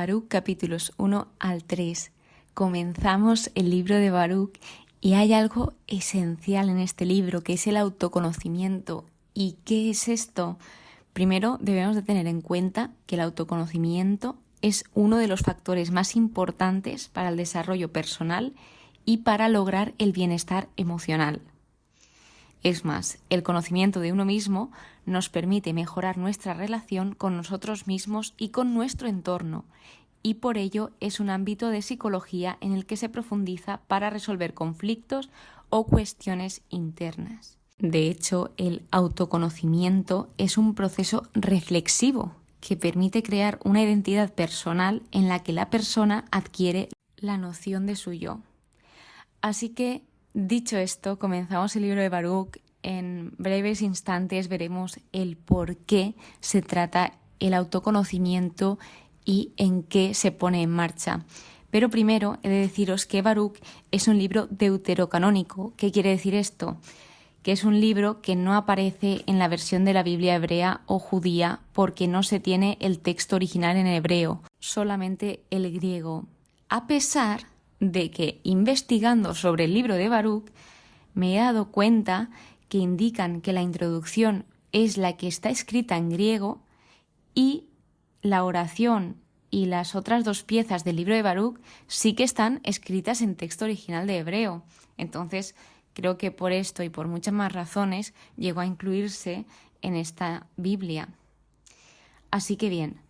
Baruc capítulos 1 al 3. Comenzamos el libro de Baruc y hay algo esencial en este libro que es el autoconocimiento. ¿Y qué es esto? Primero debemos de tener en cuenta que el autoconocimiento es uno de los factores más importantes para el desarrollo personal y para lograr el bienestar emocional. Es más, el conocimiento de uno mismo nos permite mejorar nuestra relación con nosotros mismos y con nuestro entorno, y por ello es un ámbito de psicología en el que se profundiza para resolver conflictos o cuestiones internas. De hecho, el autoconocimiento es un proceso reflexivo que permite crear una identidad personal en la que la persona adquiere la noción de su yo. Así que, dicho esto, comenzamos el libro de Baruc. En breves instantes veremos el por qué se trata el autoconocimiento y en qué se pone en marcha. Pero primero he de deciros que Baruc es un libro deuterocanónico. ¿Qué quiere decir esto? Que es un libro que no aparece en la versión de la Biblia hebrea o judía porque no se tiene el texto original en hebreo, solamente el griego. A pesar de que, investigando sobre el libro de Baruc, me he dado cuenta que indican que la introducción es la que está escrita en griego y la oración y las otras dos piezas del libro de Baruc sí que están escritas en texto original de hebreo. Entonces, creo que por esto y por muchas más razones llegó a incluirse en esta Biblia. Así que bien,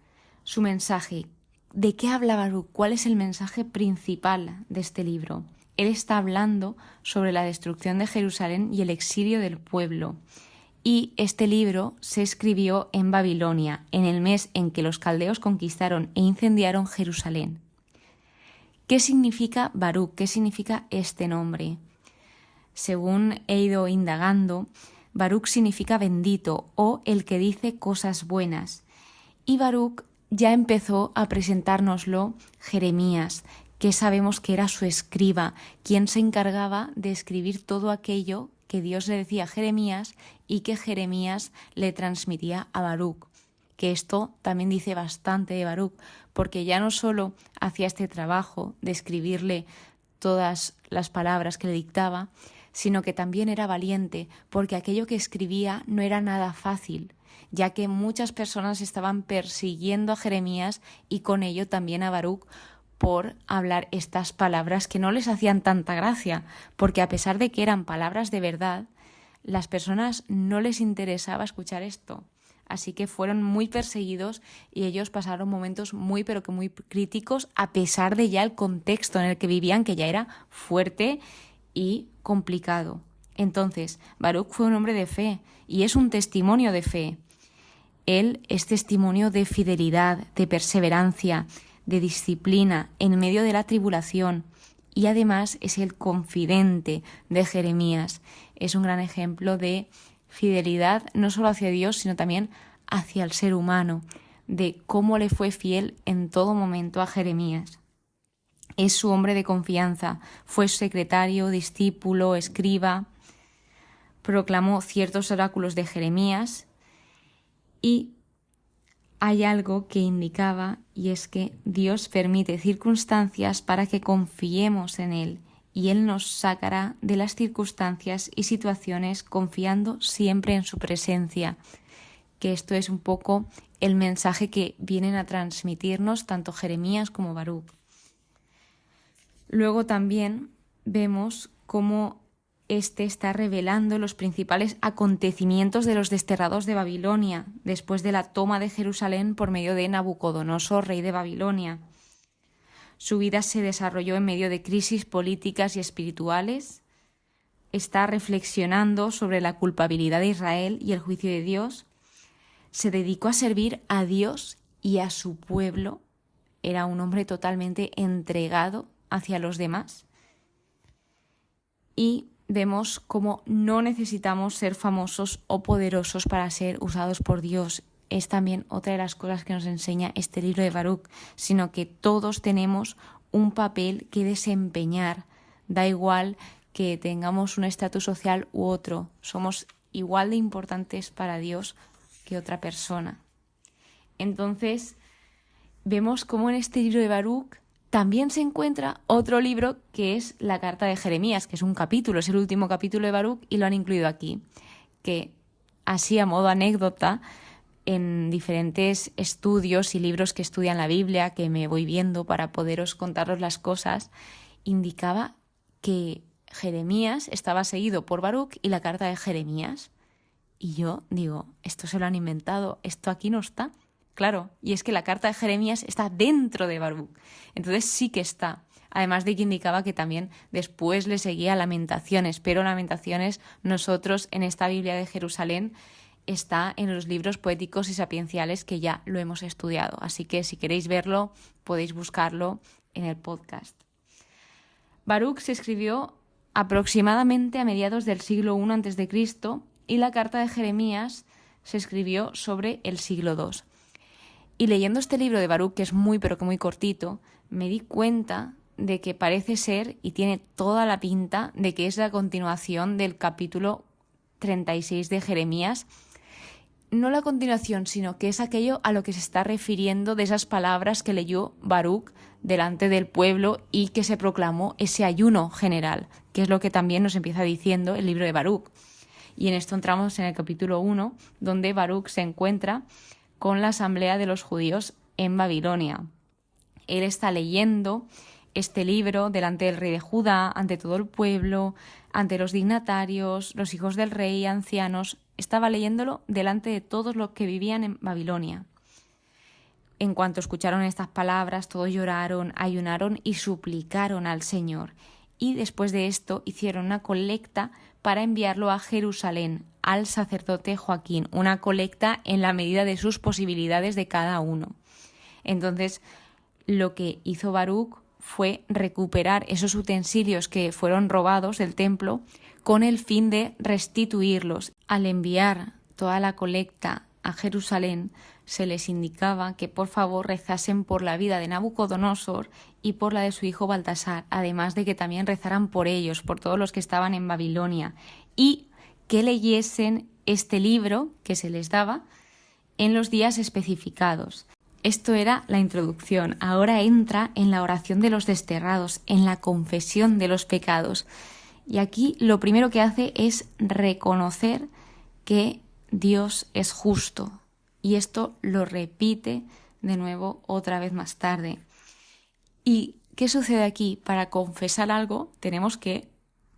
su mensaje. ¿De qué habla Baruc? ¿Cuál es el mensaje principal de este libro? Él está hablando sobre la destrucción de Jerusalén y el exilio del pueblo. Y este libro se escribió en Babilonia, en el mes en que los caldeos conquistaron e incendiaron Jerusalén. ¿Qué significa Baruc? ¿Qué significa este nombre? Según he ido indagando, Baruc significa bendito o el que dice cosas buenas. Y Baruc ya empezó a presentárnoslo Jeremías, que sabemos que era su escriba, quien se encargaba de escribir todo aquello que Dios le decía a Jeremías y que Jeremías le transmitía a Baruc. Que esto también dice bastante de Baruc, porque ya no solo hacía este trabajo de escribirle todas las palabras que le dictaba, sino que también era valiente, porque aquello que escribía no era nada fácil, ya que muchas personas estaban persiguiendo a Jeremías y con ello también a Baruc por hablar estas palabras que no les hacían tanta gracia, porque a pesar de que eran palabras de verdad, las personas no les interesaba escuchar esto. Así que fueron muy perseguidos y ellos pasaron momentos muy pero que muy críticos, a pesar de ya el contexto en el que vivían, que ya era fuerte y complicado. Entonces, Baruc fue un hombre de fe y es un testimonio de fe. Él es testimonio de fidelidad, de perseverancia, de disciplina en medio de la tribulación, y además es el confidente de Jeremías. Es un gran ejemplo de fidelidad no solo hacia Dios, sino también hacia el ser humano, de cómo le fue fiel en todo momento a Jeremías. Es su hombre de confianza, fue su secretario, discípulo, escriba, proclamó ciertos oráculos de Jeremías y hay algo que indicaba, y es que Dios permite circunstancias para que confiemos en Él y Él nos sacará de las circunstancias y situaciones confiando siempre en su presencia. Que esto es un poco el mensaje que vienen a transmitirnos tanto Jeremías como Baruc. Luego también vemos cómo este está revelando los principales acontecimientos de los desterrados de Babilonia, después de la toma de Jerusalén por medio de Nabucodonosor, rey de Babilonia. Su vida se desarrolló en medio de crisis políticas y espirituales. Está reflexionando sobre la culpabilidad de Israel y el juicio de Dios. Se dedicó a servir a Dios y a su pueblo. Era un hombre totalmente entregado hacia los demás. Y vemos cómo no necesitamos ser famosos o poderosos para ser usados por Dios. Es también otra de las cosas que nos enseña este libro de Baruc, sino que todos tenemos un papel que desempeñar. Da igual que tengamos un estatus social u otro, somos igual de importantes para Dios que otra persona. Entonces, vemos cómo en este libro de Baruc también se encuentra otro libro que es la carta de Jeremías, que es un capítulo, es el último capítulo de Baruc y lo han incluido aquí, que así a modo anécdota, en diferentes estudios y libros que estudian la Biblia, que me voy viendo para poderos contaros las cosas, indicaba que Jeremías estaba seguido por Baruc y la carta de Jeremías. Y yo digo, esto se lo han inventado, esto aquí no está. Claro, y es que la carta de Jeremías está dentro de Baruc, entonces sí que está. Además de que indicaba que también después le seguía Lamentaciones, pero Lamentaciones nosotros en esta Biblia de Jerusalén está en los libros poéticos y sapienciales que ya lo hemos estudiado. Así que si queréis verlo, podéis buscarlo en el podcast. Baruc se escribió aproximadamente a mediados del siglo I a.C. y la carta de Jeremías se escribió sobre el siglo II. Y leyendo este libro de Baruc, que es muy pero que muy cortito, me di cuenta de que parece ser, y tiene toda la pinta, de que es la continuación del capítulo 36 de Jeremías. No la continuación, sino que es aquello a lo que se está refiriendo de esas palabras que leyó Baruc delante del pueblo y que se proclamó ese ayuno general, que es lo que también nos empieza diciendo el libro de Baruc. Y en esto entramos en el capítulo 1, donde Baruc se encuentra con la asamblea de los judíos en Babilonia. Él está leyendo este libro delante del rey de Judá, ante todo el pueblo, ante los dignatarios, los hijos del rey, ancianos. Estaba leyéndolo delante de todos los que vivían en Babilonia. En cuanto escucharon estas palabras, todos lloraron, ayunaron y suplicaron al Señor. Y después de esto hicieron una colecta para enviarlo a Jerusalén, al sacerdote Joaquín, una colecta en la medida de sus posibilidades de cada uno. Entonces, lo que hizo Baruc fue recuperar esos utensilios que fueron robados del templo con el fin de restituirlos. Al enviar toda la colecta a Jerusalén, se les indicaba que por favor rezasen por la vida de Nabucodonosor y por la de su hijo Baltasar, además de que también rezaran por ellos, por todos los que estaban en Babilonia, y que leyesen este libro que se les daba en los días especificados. Esto era la introducción. Ahora entra en la oración de los desterrados, en la confesión de los pecados. Y aquí lo primero que hace es reconocer que Dios es justo. Y esto lo repite de nuevo otra vez más tarde. ¿Y qué sucede aquí? Para confesar algo tenemos que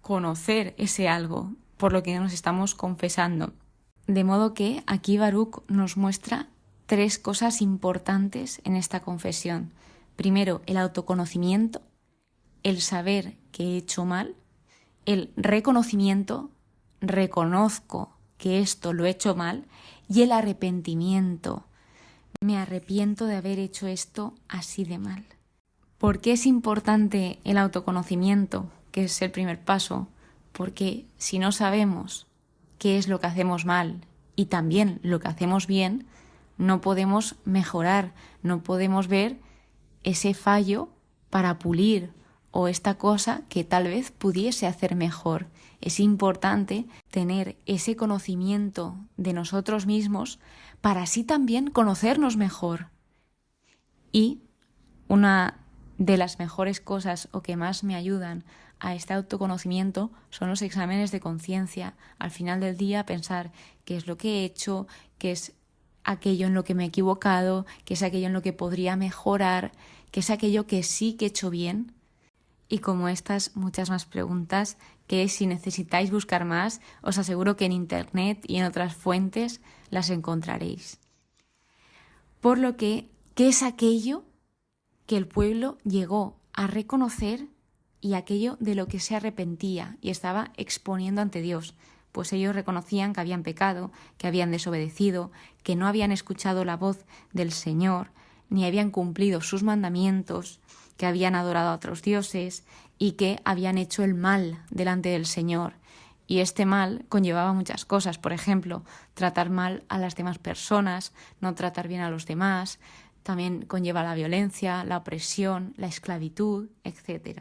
conocer ese algo por lo que nos estamos confesando. De modo que aquí Baruc nos muestra 3 cosas importantes en esta confesión. Primero, el autoconocimiento, el saber que he hecho mal, el reconocimiento, reconozco que esto lo he hecho mal, y el arrepentimiento. Me arrepiento de haber hecho esto así de mal. ¿Por qué es importante el autoconocimiento, que es el primer paso? Porque si no sabemos qué es lo que hacemos mal y también lo que hacemos bien, no podemos mejorar, no podemos ver ese fallo para pulir o esta cosa que tal vez pudiese hacer mejor. Es importante tener ese conocimiento de nosotros mismos para así también conocernos mejor. Y una de las mejores cosas o que más me ayudan a este autoconocimiento son los exámenes de conciencia. Al final del día pensar qué es lo que he hecho, qué es aquello en lo que me he equivocado, qué es aquello en lo que podría mejorar, qué es aquello que sí que he hecho bien. Y como estas, muchas más preguntas que si necesitáis buscar más, os aseguro que en Internet y en otras fuentes las encontraréis. Por lo que, ¿qué es aquello que el pueblo llegó a reconocer y aquello de lo que se arrepentía y estaba exponiendo ante Dios? Pues ellos reconocían que habían pecado, que habían desobedecido, que no habían escuchado la voz del Señor, ni habían cumplido sus mandamientos, que habían adorado a otros dioses y que habían hecho el mal delante del Señor. Y este mal conllevaba muchas cosas, por ejemplo, tratar mal a las demás personas, no tratar bien a los demás, también conlleva la violencia, la opresión, la esclavitud, etc.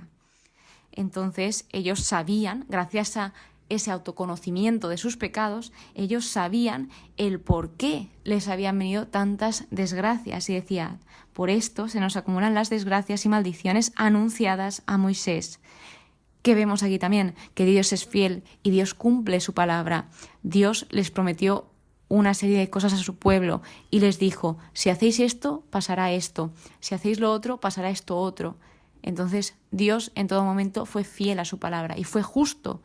Entonces ellos sabían, gracias a ese autoconocimiento de sus pecados, ellos sabían el por qué les habían venido tantas desgracias y decían, por esto se nos acumulan las desgracias y maldiciones anunciadas a Moisés. Que vemos aquí también que Dios es fiel y Dios cumple su palabra. Dios les prometió una serie de cosas a su pueblo y les dijo, si hacéis esto, pasará esto, si hacéis lo otro, pasará esto otro. Entonces Dios en todo momento fue fiel a su palabra y fue justo,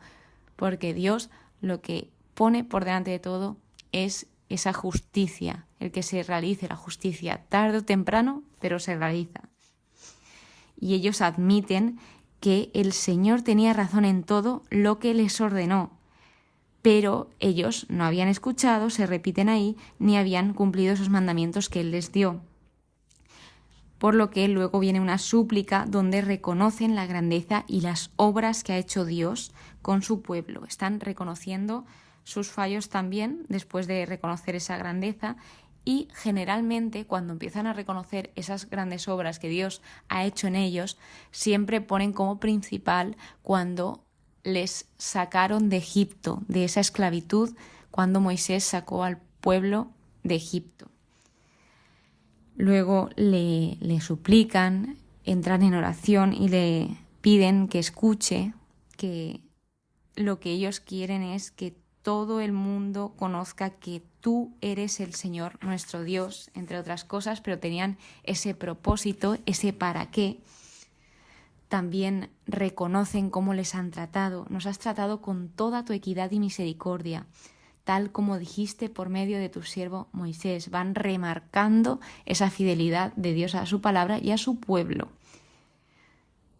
porque Dios lo que pone por delante de todo es esa justicia, el que se realice la justicia tarde o temprano, pero se realiza. Y ellos admiten que el Señor tenía razón en todo lo que les ordenó, pero ellos no habían escuchado, se repiten ahí, ni habían cumplido esos mandamientos que Él les dio. Por lo que luego viene una súplica donde reconocen la grandeza y las obras que ha hecho Dios con su pueblo. Están reconociendo sus fallos también después de reconocer esa grandeza y generalmente cuando empiezan a reconocer esas grandes obras que Dios ha hecho en ellos, siempre ponen como principal cuando les sacaron de Egipto, de esa esclavitud, cuando Moisés sacó al pueblo de Egipto. Luego le suplican, entran en oración y le piden que escuche, que lo que ellos quieren es que todo el mundo conozca que tú eres el Señor nuestro Dios, entre otras cosas, pero tenían ese propósito, ese para qué. También reconocen cómo les han tratado. Nos has tratado con toda tu equidad y misericordia, tal como dijiste por medio de tu siervo Moisés. Van remarcando esa fidelidad de Dios a su palabra y a su pueblo.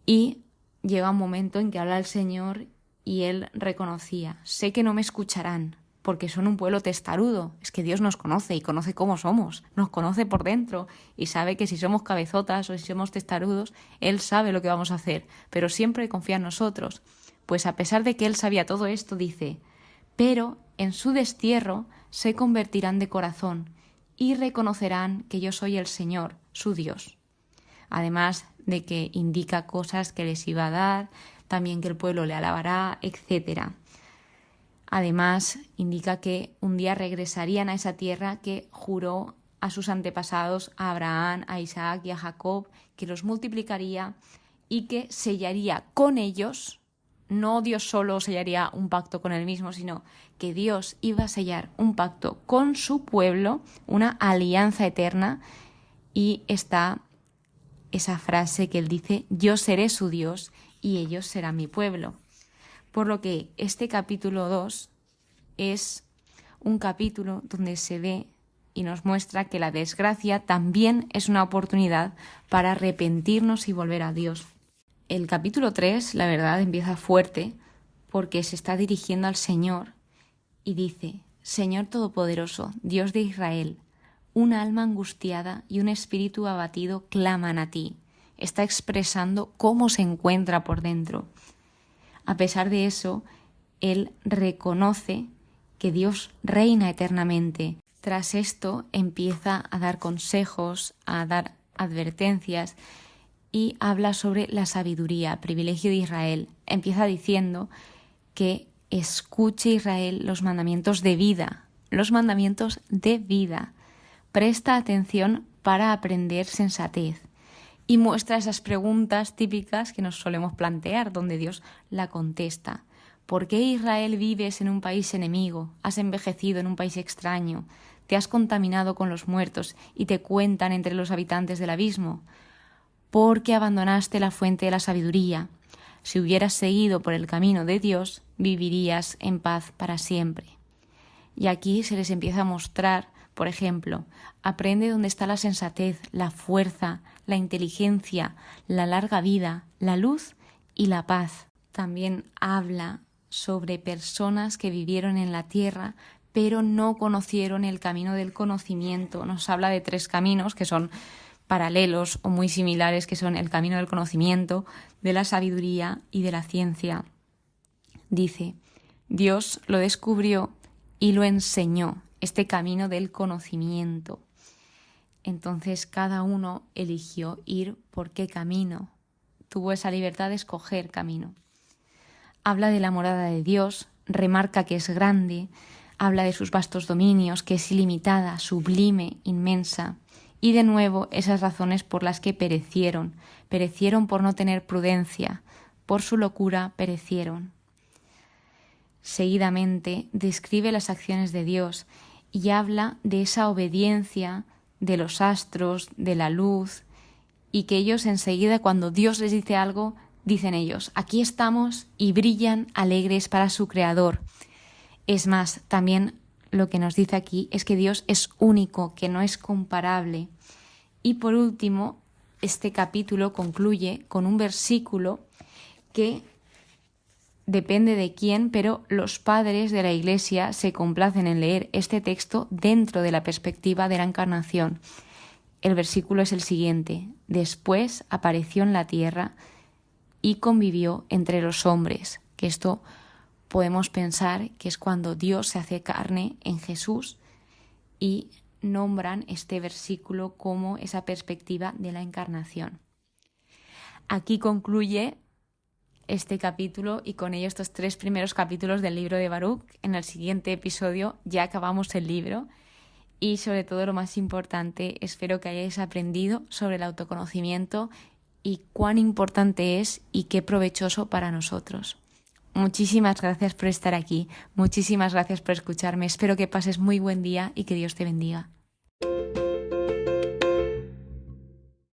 Y llega un momento en que habla el Señor y él reconocía, sé que no me escucharán porque son un pueblo testarudo. Es que Dios nos conoce y conoce cómo somos, nos conoce por dentro y sabe que si somos cabezotas o si somos testarudos, Él sabe lo que vamos a hacer, pero siempre confía en nosotros. Pues a pesar de que Él sabía todo esto, dice, pero en su destierro se convertirán de corazón y reconocerán que yo soy el Señor, su Dios. Además de que indica cosas que les iba a dar, también que el pueblo le alabará, etc. Además, indica que un día regresarían a esa tierra que juró a sus antepasados, a Abraham, a Isaac y a Jacob, que los multiplicaría y que sellaría con ellos. No Dios solo sellaría un pacto con él mismo, sino que Dios iba a sellar un pacto con su pueblo, una alianza eterna, y está esa frase que él dice, yo seré su Dios y ellos serán mi pueblo. Por lo que este capítulo 2 es un capítulo donde se ve y nos muestra que la desgracia también es una oportunidad para arrepentirnos y volver a Dios. El capítulo 3, la verdad, empieza fuerte porque se está dirigiendo al Señor y dice, Señor Todopoderoso, Dios de Israel, una alma angustiada y un espíritu abatido claman a ti. Está expresando cómo se encuentra por dentro. A pesar de eso, él reconoce que Dios reina eternamente. Tras esto empieza a dar consejos, a dar advertencias y habla sobre la sabiduría, privilegio de Israel. Empieza diciendo que escuche Israel los mandamientos de vida, los mandamientos de vida. Presta atención para aprender sensatez. Y muestra esas preguntas típicas que nos solemos plantear, donde Dios la contesta. ¿Por qué Israel vives en un país enemigo? ¿Has envejecido en un país extraño? ¿Te has contaminado con los muertos y te cuentan entre los habitantes del abismo? Porque abandonaste la fuente de la sabiduría. Si hubieras seguido por el camino de Dios, vivirías en paz para siempre. Y aquí se les empieza a mostrar, por ejemplo, aprende dónde está la sensatez, la fuerza, la inteligencia, la larga vida, la luz y la paz. También habla sobre personas que vivieron en la tierra, pero no conocieron el camino del conocimiento. Nos habla de 3 caminos que son paralelos o muy similares, que son el camino del conocimiento, de la sabiduría y de la ciencia. Dice, Dios lo descubrió y lo enseñó, este camino del conocimiento. Entonces cada uno eligió ir por qué camino. Tuvo esa libertad de escoger camino. Habla de la morada de Dios, remarca que es grande, habla de sus vastos dominios, que es ilimitada, sublime, inmensa. Y de nuevo esas razones por las que perecieron por no tener prudencia, por su locura perecieron. Seguidamente describe las acciones de Dios y habla de esa obediencia de los astros, de la luz, y que ellos enseguida cuando Dios les dice algo, dicen ellos, aquí estamos, y brillan alegres para su Creador. Es más, también lo que nos dice aquí es que Dios es único, que no es comparable. Y por último, este capítulo concluye con un versículo que depende de quién, pero los padres de la Iglesia se complacen en leer este texto dentro de la perspectiva de la Encarnación. El versículo es el siguiente: después apareció en la tierra y convivió entre los hombres, que esto podemos pensar que es cuando Dios se hace carne en Jesús, y nombran este versículo como esa perspectiva de la Encarnación. Aquí concluye este capítulo y con ello estos 3 primeros capítulos del libro de Baruch. En el siguiente episodio ya acabamos el libro y sobre todo lo más importante, espero que hayáis aprendido sobre el autoconocimiento y cuán importante es y qué provechoso para nosotros. Muchísimas gracias por estar aquí, muchísimas gracias por escucharme, espero que pases muy buen día y que Dios te bendiga.